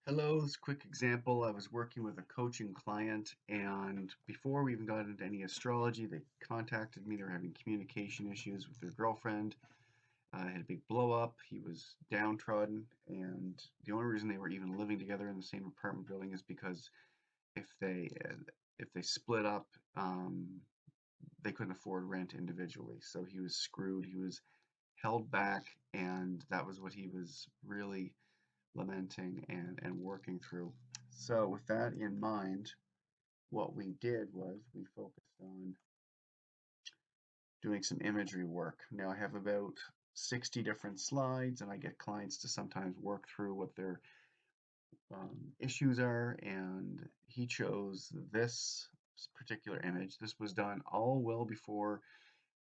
Hello, this quick example. I was working with a coaching client, and before we even got into any astrology, they contacted me. They were having communication issues with their girlfriend. Had a big blow up. He was downtrodden, and the only reason they were even living together in the same apartment building is because if they uh, if they split up, they couldn't afford rent individually. So he was screwed. He was held back, and that was what he was really lamenting and working through. So, with that in mind, what we did was we focused on doing some imagery work. Now, I have about 60 different slides, and I get clients to sometimes work through what their issues are. And he chose this particular image. This was done all well before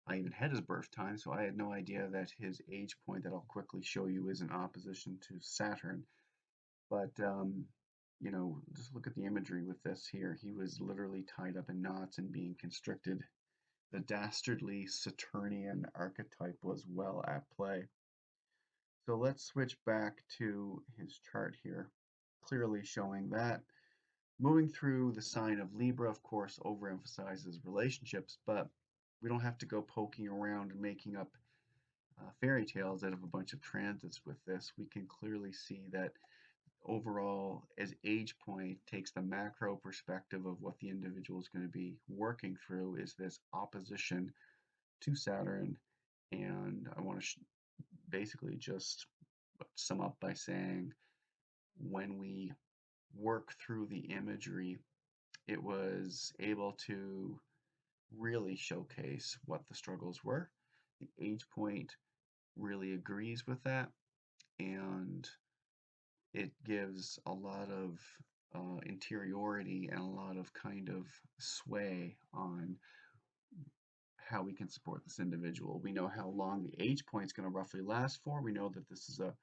I even had his birth time, so I had no idea that his age point, that I'll quickly show you, is in opposition to Saturn. But just look at the imagery with this here. He was literally tied up in knots and being constricted. The dastardly Saturnian archetype was well at play. So let's switch back to his chart here, clearly showing that moving through the sign of Libra, of course, overemphasizes relationships, but we don't have to go poking around and making up fairy tales out of a bunch of transits with this. We can clearly see that overall, as age point takes the macro perspective of what the individual is going to be working through, is this opposition to Saturn. And I want to basically just sum up by saying when we work through the imagery, it was able to really showcase what the struggles were. The age point really agrees with that, and it gives a lot of interiority and a lot of kind of sway on how we can support this individual. We know how long the age point is going to roughly last for. We know that this is a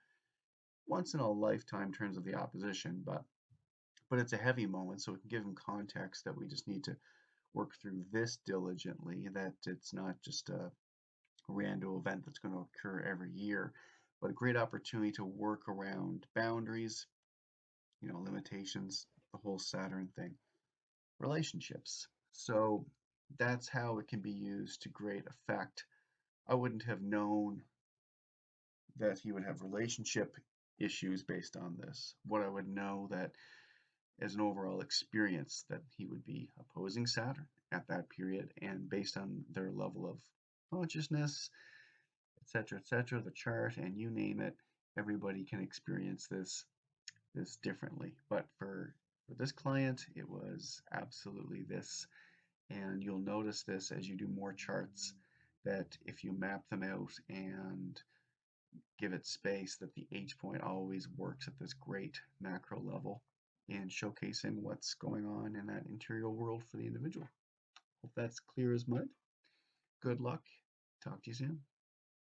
once in a lifetime in terms of the opposition, but it's a heavy moment, so we can give them context that we just need to work through this diligently, that it's not just a random event that's going to occur every year, but a great opportunity to work around boundaries, limitations, the whole Saturn thing. Relationships. So that's how it can be used to great effect. I wouldn't have known that he would have relationship issues based on this. What I would know that as an overall experience that he would be opposing Saturn at that period, and based on their level of consciousness, etc., the chart, and you name it, everybody can experience this differently. But for this client, it was absolutely this. And you'll notice this as you do more charts, that if you map them out and give it space, that the H point always works at this great macro level in showcasing what's going on in that interior world for the individual. Hope that's clear as mud. Good luck. Talk to you soon.